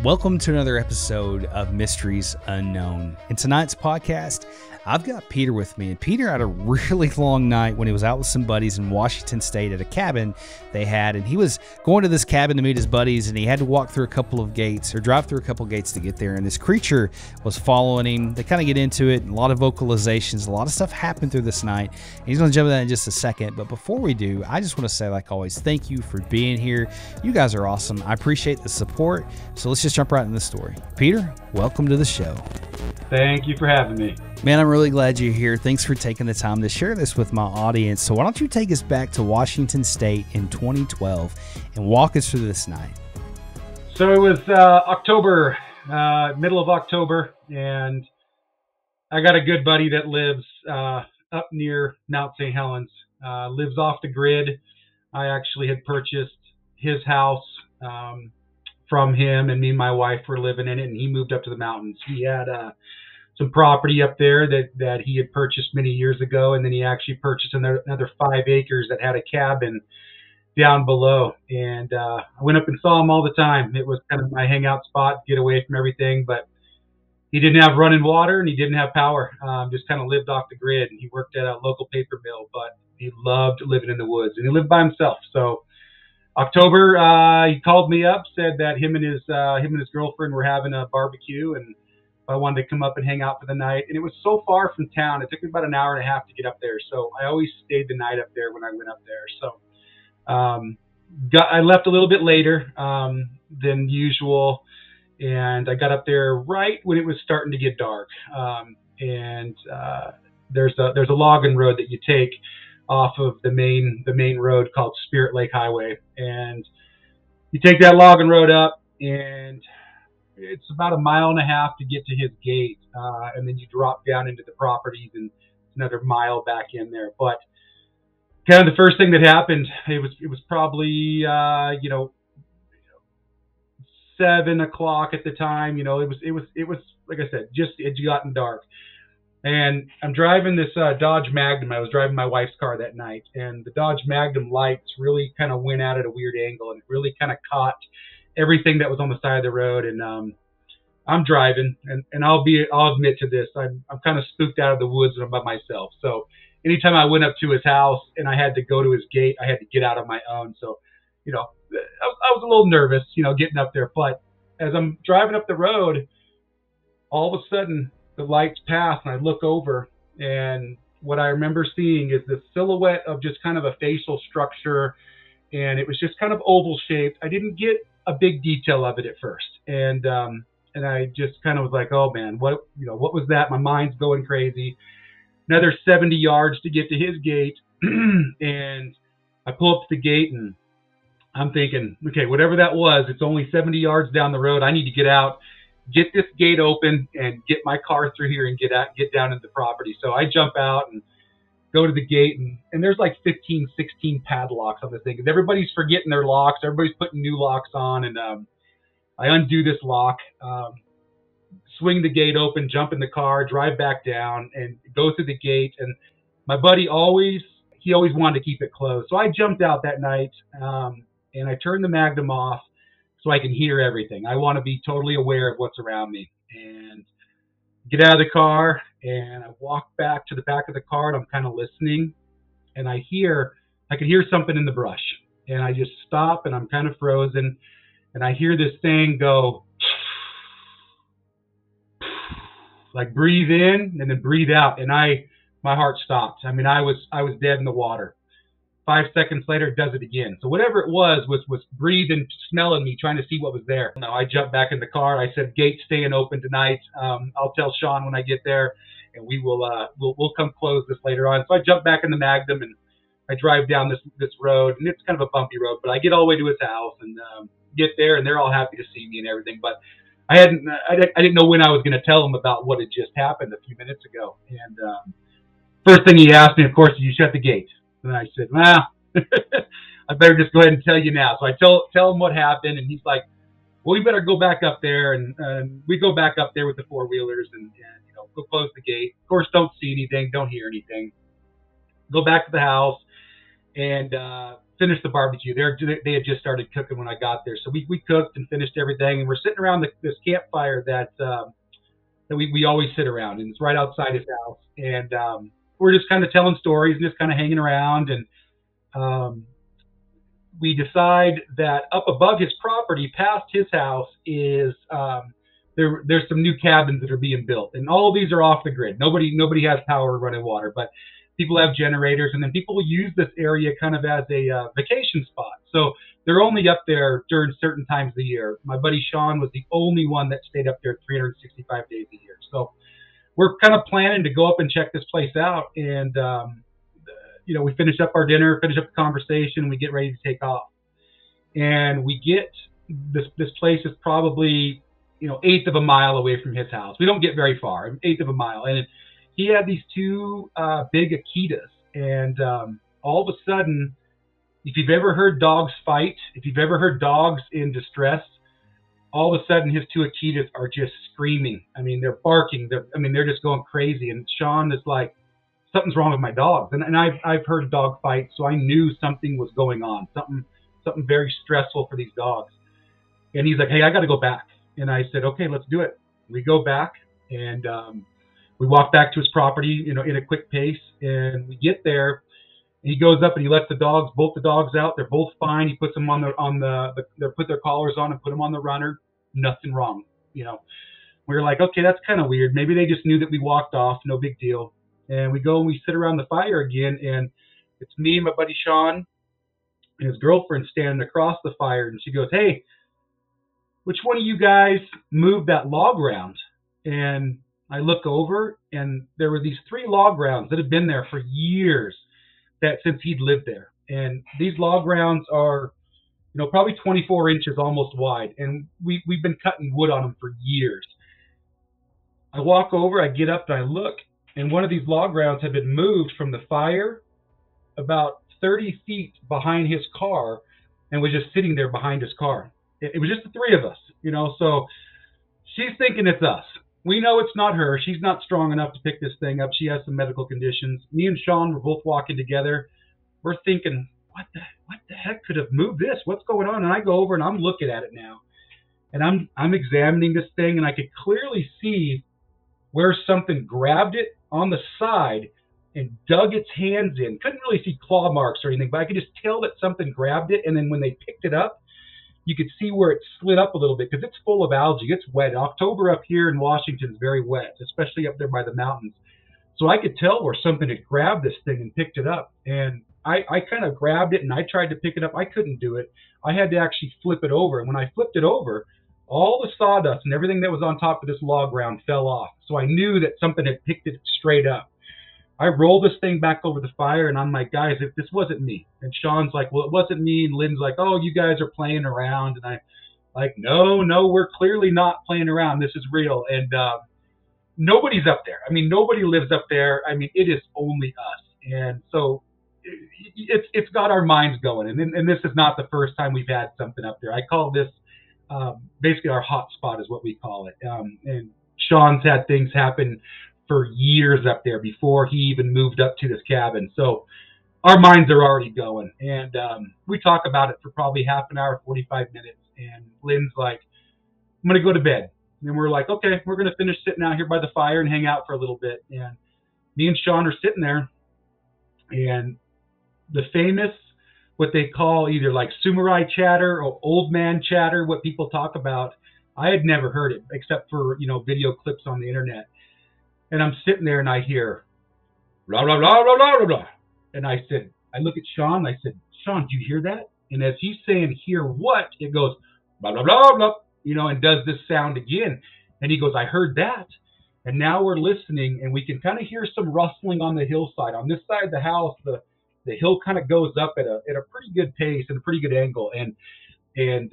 Welcome to another episode of Mysteries Unknown. In tonight's podcast, I've got Peter with me. And Peter had a really long night when he was out with some buddies in Washington State at a cabin they had. And he was going to this cabin to meet his buddies, and he had to walk through a couple of gates, or drive through a couple of gates to get there. And this creature was following him. They kind of get into it, and a lot of vocalizations, a lot of stuff happened through this night. And he's going to jump into that in just a second. But before we do, I just want to say, like always, thank you for being here. You guys are awesome. I appreciate the support. So let's just jump right in the story. Peter, welcome to the show. Thank you for having me. Man, I'm really glad you're here. Thanks for taking the time to share this with my audience. So why don't you take us back to Washington State in 2012 and walk us through this night? So it was October, middle of October, and I got a good buddy that lives up near Mount St. Helens, lives off the grid. I actually had purchased his house from him, and me and my wife were living in it, and he moved up to the mountains. He had some property up there that he had purchased many years ago, and then he actually purchased another 5 acres that had a cabin down below. And I went up and saw him all the time. It was kind of my hangout spot, get away from everything. But he didn't have running water, and he didn't have power. Just kind of lived off the grid. And he worked at a local paper mill, but he loved living in the woods, and he lived by himself. So October, he called me up, said that him and his girlfriend were having a barbecue, and I wanted to come up and hang out for the night. And it was so far from town. It took me about an hour and a half to get up there. So I always stayed the night up there when I went up there. So I left a little bit later than usual, and I got up there right when it was starting to get dark. There's a logging road that you take off of the main road called Spirit Lake Highway, and you take that logging road up, and it's about a mile and a half to get to his gate, and then you drop down into the properties, and it's another mile back in there. But kind of the first thing that happened, it was probably 7 o'clock at the time. It was like I said, just it had gotten dark. And I'm driving this Dodge Magnum. I was driving my wife's car that night, and the Dodge Magnum lights really kind of went out at a weird angle, and it really kind of caught everything that was on the side of the road. And I'm driving, and I'll admit to this. I'm kind of spooked out of the woods, and I'm by myself. So anytime I went up to his house and I had to go to his gate, I had to get out on my own. So, I was a little nervous, getting up there. But as I'm driving up the road, all of a sudden the lights pass, and I look over, and what I remember seeing is the silhouette of just kind of a facial structure, and it was just kind of oval shaped. I didn't get a big detail of it at first, and I just kind of was like, oh man, what was that? My mind's going crazy. Another 70 yards to get to his gate, and I pull up to the gate, and I'm thinking, okay, whatever that was, it's only 70 yards down the road. I need to get out, get this gate open, and get my car through here and get down into the property. So I jump out and go to the gate, and there's like 15, 16 padlocks on the thing. And everybody's forgetting their locks. Everybody's putting new locks on, and I undo this lock, swing the gate open, jump in the car, drive back down, and go through the gate. And my buddy always wanted to keep it closed. So I jumped out that night, and I turned the Magnum off so I can hear everything. I want to be totally aware of what's around me. And get out of the car, and I walk back to the back of the car, and I'm kind of listening, and I could hear something in the brush. And I just stop, and I'm kind of frozen, and I hear this thing go, like breathe in and then breathe out, and my heart stopped. I mean, I was dead in the water. 5 seconds later, it does it again. So whatever it was breathing, smelling me, trying to see what was there. Now I jumped back in the car. I said, "Gate staying open tonight. I'll tell Sean when I get there, and we'll come close this later on." So I jumped back in the Magnum, and I drive down this road, and it's kind of a bumpy road, but I get all the way to his house and get there, and they're all happy to see me and everything. But I didn't know when I was going to tell them about what had just happened a few minutes ago. And first thing he asked me, of course, did you shut the gate? And I said, well, I better just go ahead and tell you now. So I tell him what happened, and he's like, well, we better go back up there. And we go back up there with the four-wheelers and go close the gate. Of course, don't see anything, don't hear anything. Go back to the house, and finished the barbecue. They had just started cooking when I got there, so we cooked and finished everything, and we're sitting around this campfire that we always sit around, and it's right outside his house, and we're just kind of telling stories and just kind of hanging around, and we decide that up above his property, past his house, is there's some new cabins that are being built, and all of these are off the grid. Nobody has power or running water, but people have generators, and then people use this area kind of as a vacation spot. So they're only up there during certain times of the year. My buddy Sean was the only one that stayed up there 365 days a year. So we're kind of planning to go up and check this place out, and we finish up our dinner, finish up the conversation, we get ready to take off, and we get this place is probably eighth of a mile away from his house. We don't get very far, eighth of a mile, and he had these two big Akitas, and all of a sudden, if you've ever heard dogs fight, if you've ever heard dogs in distress, all of a sudden his two Akitas are just screaming. I mean, they're barking. They're just going crazy. And Sean is like, something's wrong with my dogs. And I've heard a dog fight, so I knew something was going on, something very stressful for these dogs. And he's like, hey, I got to go back. And I said, okay, let's do it. We go back, and we walk back to his property, in a quick pace, and we get there. And he goes up and he lets both the dogs out. They're both fine. He puts them they put their collars on and put them on the runner. Nothing wrong. We were like, okay, that's kind of weird. Maybe they just knew that we walked off. No big deal. And we go and we sit around the fire again, and it's me, my buddy Sean, and his girlfriend standing across the fire, and she goes, hey, which one of you guys moved that log round? And I look over, and there were these 3 log rounds that had been there for years, since he'd lived there. And these log rounds are, probably 24 inches almost wide, and we've been cutting wood on them for years. I walk over, I get up, and I look, and one of these log rounds had been moved from the fire about 30 feet behind his car, and was just sitting there behind his car. It was just the 3 of us, so she's thinking it's us. We know it's not her. She's not strong enough to pick this thing up. She has some medical conditions. Me and Sean were both walking together. We're thinking, what the heck could have moved this? What's going on? And I go over and I'm looking at it now, and I'm examining this thing, and I could clearly see where something grabbed it on the side and dug its hands in. Couldn't really see claw marks or anything, but I could just tell that something grabbed it. And then when they picked it up, you could see where it slid up a little bit because it's full of algae. It's wet. October up here in Washington is very wet, especially up there by the mountains. So I could tell where something had grabbed this thing and picked it up. And I kind of grabbed it, and I tried to pick it up. I couldn't do it. I had to actually flip it over. And when I flipped it over, all the sawdust and everything that was on top of this log round fell off. So I knew that something had picked it straight up. I rolled this thing back over the fire, and I'm like, guys, if this wasn't me. And Sean's like, well, it wasn't me. And Lynn's like, oh, you guys are playing around. And I'm like, no, we're clearly not playing around. This is real. And nobody's up there. Nobody lives up there. It is only us. And so it's got our minds going. And this is not the first time we've had something up there. I call this basically our hot spot is what we call it. And Sean's had things happen for years up there before he even moved up to this cabin. So our minds are already going. And we talk about it for probably half an hour, 45 minutes. And Lynn's like, I'm going to go to bed. And we're like, okay, we're going to finish sitting out here by the fire and hang out for a little bit. And me and Sean are sitting there. And the famous, what they call either like samurai chatter or old man chatter, what people talk about, I had never heard it except for, video clips on the internet. And I'm sitting there and I hear, blah, blah, blah, blah, blah, blah, blah. And I look at Sean, I said, Sean, do you hear that? And as he's saying, hear what? It goes, blah, blah, blah, blah, and does this sound again. And he goes, I heard that. And now we're listening, and we can kind of hear some rustling on the hillside. On this side of the house, the hill kind of goes up at a pretty good pace and a pretty good angle. And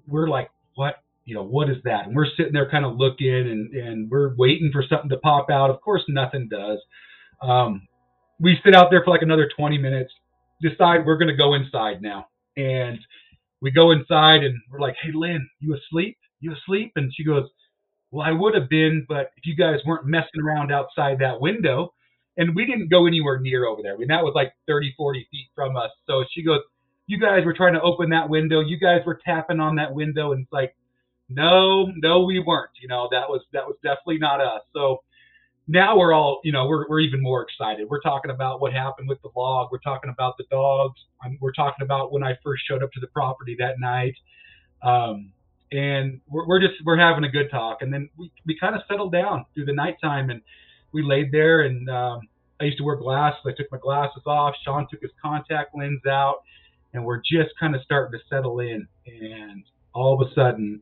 we're like, what? What is that? And we're sitting there kind of looking, and we're waiting for something to pop out. Of course, nothing does. We sit out there for like another 20 minutes, decide we're going to go inside now. And we go inside, and we're like, hey, Lynn, you asleep? You asleep? And she goes, well, I would have been, but if you guys weren't messing around outside that window. And we didn't go anywhere near over there. That was like 30, 40 feet from us. So she goes, you guys were trying to open that window. You guys were tapping on that window. And it's like, no, we weren't. That was definitely not us. So now we're all, we're even more excited. We're talking about what happened with the log. We're talking about the dogs. We're talking about when I first showed up to the property that night. And we're having a good talk. And then we kind of settled down through the nighttime, and we laid there. And I used to wear glasses. I took my glasses off. Sean took his contact lens out, and we're just kind of starting to settle in. And all of a sudden,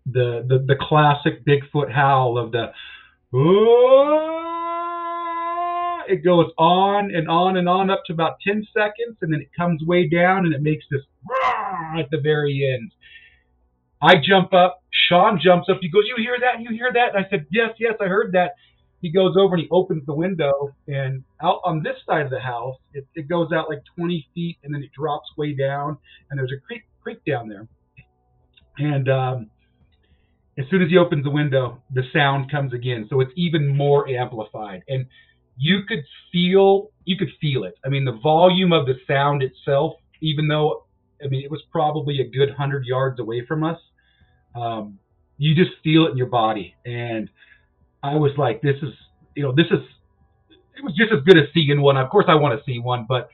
the classic Bigfoot howl of the it goes on and on and on up to about 10 seconds, and then it comes way down, and it makes this at the very end. I jump up. Sean jumps up. He goes, "You hear that? You hear that?" And I said, yes, I heard that. He goes over and he opens the window, and out on this side of the house, it goes out like 20 feet, and then it drops way down, and there's a creek down there. And as soon as he opens the window, the sound comes again. So it's even more amplified. And you could feel it. I mean, the volume of the sound itself, even though, it was probably a good 100 yards away from us, you just feel it in your body. And I was like, it was just as good as seeing one. Of course, I want to see one, but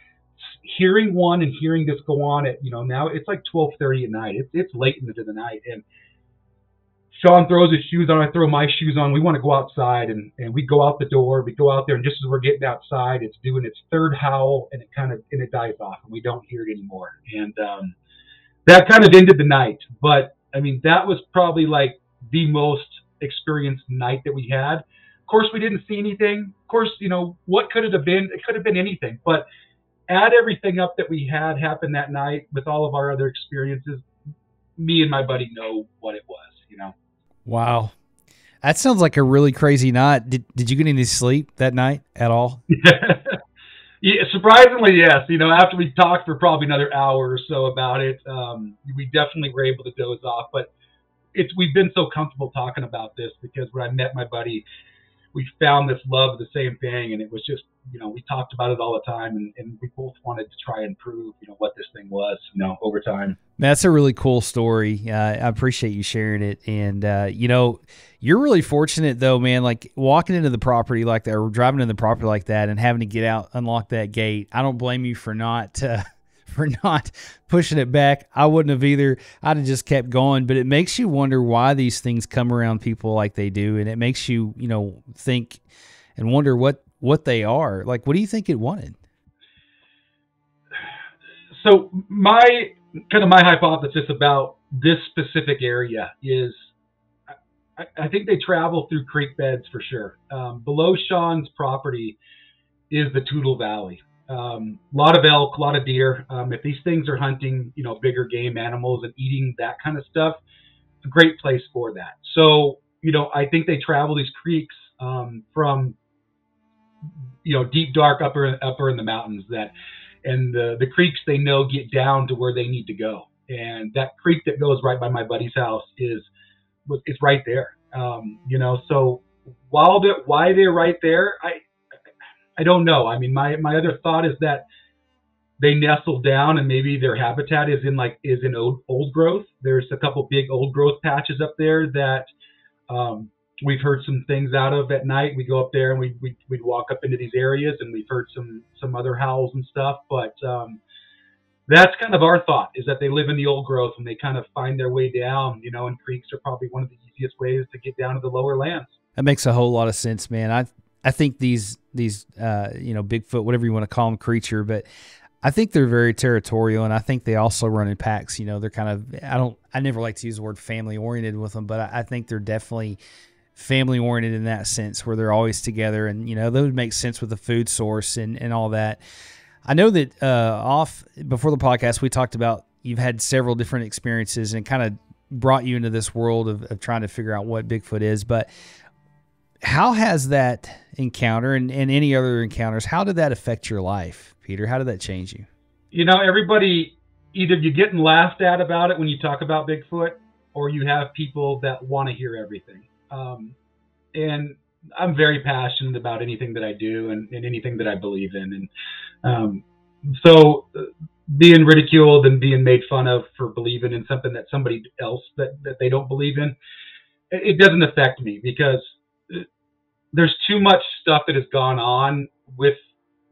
hearing one and hearing this go on at, now it's like 12:30 at night. It's late into the night. And Sean throws his shoes on. I throw my shoes on. We want to go outside, and we go out the door. We go out there, and just as we're getting outside, it's doing its third howl, and it dies off, and we don't hear it anymore. And that kind of ended the night. But that was probably like the most experienced night that we had. Of course, we didn't see anything. Of course, what could it have been? It could have been anything. But add everything up that we had happen that night with all of our other experiences, me and my buddy know what it was. Wow. That sounds like a really crazy night. Did you get any sleep that night at all? Yeah, surprisingly, yes. After we talked for probably another hour or so about it, we definitely were able to doze off. But we've been so comfortable talking about this because when I met my buddy, we found this love of the same thing, and it was just, we talked about it all the time, and we both wanted to try and prove, what this thing was, over time. That's a really cool story. I appreciate you sharing it. And, you're really fortunate though, man, like walking into the property like that, or driving in the property like that and having to get out, unlock that gate. I don't blame you for not pushing it back. I wouldn't have either. I'd have just kept going. But it makes you wonder why these things come around people like they do. And it makes you, think and wonder what they are. Like, what do you think it wanted? So my hypothesis about this specific area is I think they travel through creek beds for sure. Below Sean's property is the Toutle Valley. A lot of elk, a lot of deer. If these things are hunting, bigger game animals and eating that kind of stuff, it's a great place for that. So, I think they travel these creeks from, deep, dark upper in the mountains and the creeks they know get down to where they need to go. And that creek that goes right by my buddy's house it's right there. So why they're right there, I don't know. My other thought is that they nestle down and maybe their habitat is in old growth. There's a couple big old growth patches up there that we've heard some things out of at night. We go up there and we'd walk up into these areas, and we've heard some other howls and stuff. But that's kind of our thought, is that they live in the old growth and they kind of find their way down, and creeks are probably one of the easiest ways to get down to the lower lands. That makes a whole lot of sense, man. I think these Bigfoot, whatever you want to call them, creature, but I think they're very territorial, and I think they also run in packs. They're kind of, I never like to use the word family oriented with them, but I think they're definitely family oriented in that sense, where they're always together, and that would make sense with the food source and all that. I know that before the podcast, we talked about you've had several different experiences and kind of brought you into this world of trying to figure out what Bigfoot is. But how has that encounter and any other encounters, how did that affect your life, Peter? How did that change you? Everybody, either you're getting laughed at about it when you talk about Bigfoot, or you have people that want to hear everything. And I'm very passionate about anything that I do and anything that I believe in. And so being ridiculed and being made fun of for believing in something that somebody else that they don't believe in. It doesn't affect me because there's too much stuff that has gone on with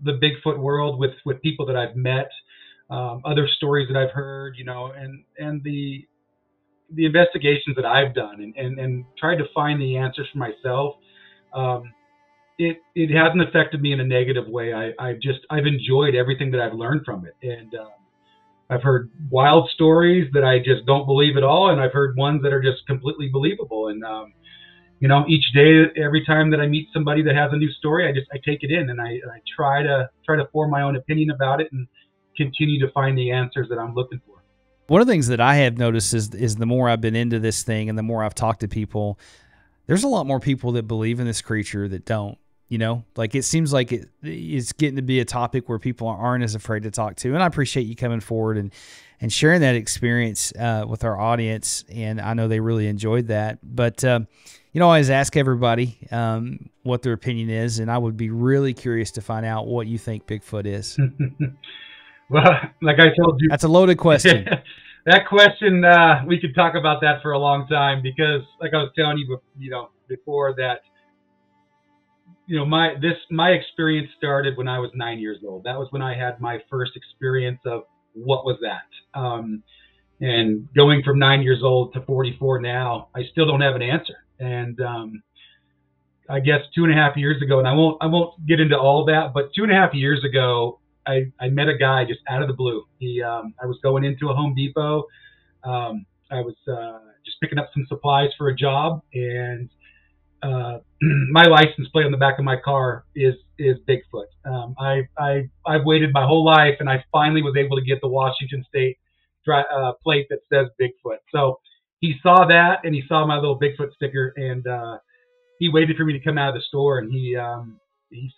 the Bigfoot world, with people that I've met, other stories that I've heard, and the investigations that I've done and tried to find the answers for myself. It hasn't affected me in a negative way. I've enjoyed everything that I've learned from it. And I've heard wild stories that I just don't believe at all. And I've heard ones that are just completely believable. And, each day, every time that I meet somebody that has a new story, I take it in and I try to form my own opinion about it and continue to find the answers that I'm looking for. One of the things that I have noticed is the more I've been into this thing and the more I've talked to people, there's a lot more people that believe in this creature that don't. Like it seems like it's getting to be a topic where people aren't as afraid to talk to. And I appreciate you coming forward and sharing that experience with our audience. And I know they really enjoyed that. But, I always ask everybody what their opinion is. And I would be really curious to find out what you think Bigfoot is. Well, like I told you, that's a loaded question. That question, we could talk about that for a long time because, like I was telling you, before that, my experience started when I was 9 years old. That was when I had my first experience of what was that. And going from 9 years old to 44 now, I still don't have an answer. And I guess 2.5 years ago, and I won't get into all that, but 2.5 years ago, I met a guy just out of the blue. I was going into a Home Depot. I was just picking up some supplies for a job, and my license plate on the back of my car is Bigfoot. I've waited my whole life, and I finally was able to get the Washington State plate that says Bigfoot. So he saw that, and he saw my little Bigfoot sticker, and he waited for me to come out of the store, and he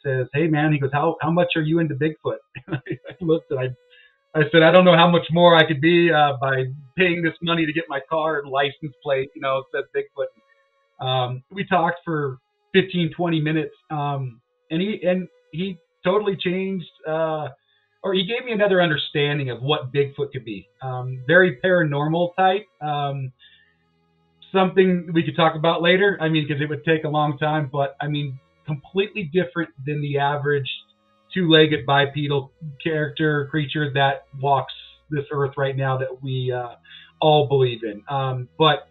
says, "Hey man," he goes, "How much are you into Bigfoot?" I looked and I said, "I don't know how much more I could be by paying this money to get my car and license plate, it says Bigfoot." We talked for 15, 20 minutes, and he totally changed, or he gave me another understanding of what Bigfoot could be. Very paranormal type, something we could talk about later. Because it would take a long time, but completely different than the average two-legged bipedal creature that walks this earth right now that we all believe in. But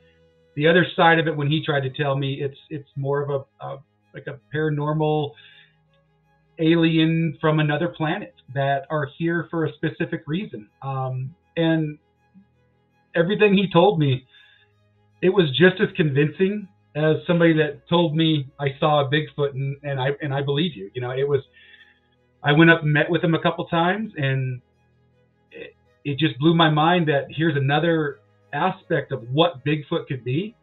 the other side of it, when he tried to tell me, it's more of a paranormal alien from another planet that are here for a specific reason. And everything he told me, it was just as convincing as somebody that told me I saw a Bigfoot and I believe you. It was. I went up and met with him a couple times, and it just blew my mind that here's another aspect of what Bigfoot could be.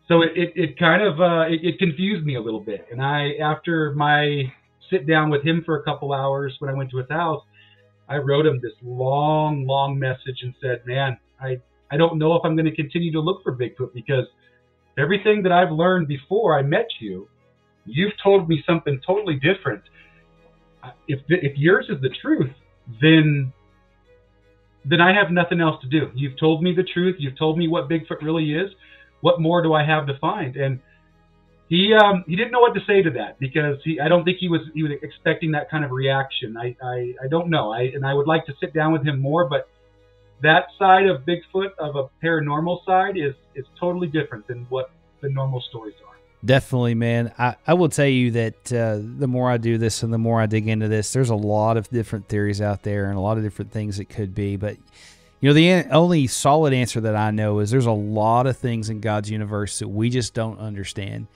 So it kind of it confused me a little bit. And after my sit down with him for a couple hours when I went to his house, I wrote him this long message and said, "Man, I don't know if I'm going to continue to look for Bigfoot because everything that I've learned before I met you, you've told me something totally different. If yours is the truth, then I have nothing else to do. You've told me the truth. You've told me what Bigfoot really is. What more do I have to find?" And he didn't know what to say to that because I don't think he was expecting that kind of reaction. I don't know. And I would like to sit down with him more, but that side of Bigfoot, of a paranormal side, is totally different than what the normal stories are. Definitely, man. I will tell you that the more I do this and the more I dig into this, there's a lot of different theories out there and a lot of different things it could be. But, the only solid answer that I know is there's a lot of things in God's universe that we just don't understand.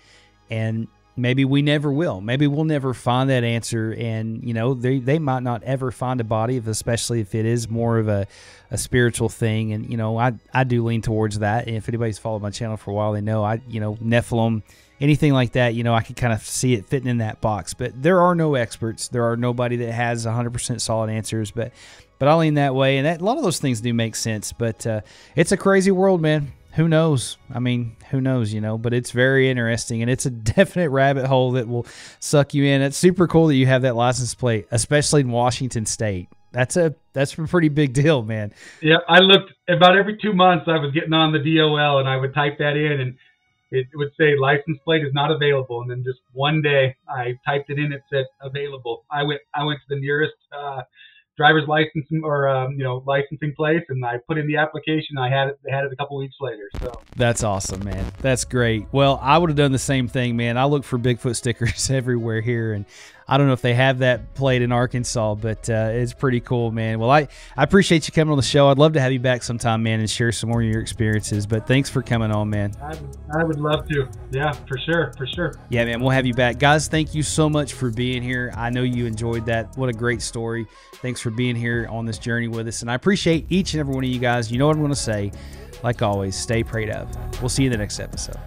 And maybe we never will. Maybe we'll never find that answer. And, they might not ever find a body, especially if it is more of a spiritual thing. And, I do lean towards that. And if anybody's followed my channel for a while, they know Nephilim, anything like that, I could kind of see it fitting in that box. But there are no experts. There are nobody that has 100% solid answers. But I lean that way. And a lot of those things do make sense. But it's a crazy world, man. Who knows? Who knows, but it's very interesting, and it's a definite rabbit hole that will suck you in. It's super cool that you have that license plate, especially in Washington State. That's a pretty big deal, man. Yeah, I looked about every 2 months. I was getting on the DOL, and I would type that in, and it would say license plate is not available. And then just one day, I typed it in. It said available. I went to the nearest driver's licensing or licensing place, and I put in the application. I had it a couple weeks later. So that's awesome, man. That's great. Well, I would have done the same thing, man. I look for Bigfoot stickers everywhere here, and I don't know if they have that plate in Arkansas, but it's pretty cool, man. Well, I appreciate you coming on the show. I'd love to have you back sometime, man, and share some more of your experiences. But thanks for coming on, man. I would love to. Yeah, for sure. Yeah, man, we'll have you back. Guys, thank you so much for being here. I know you enjoyed that. What a great story. Thanks for being here on this journey with us. And I appreciate each and every one of you guys. You know what I'm going to say. Like always, stay prayed up. We'll see you in the next episode.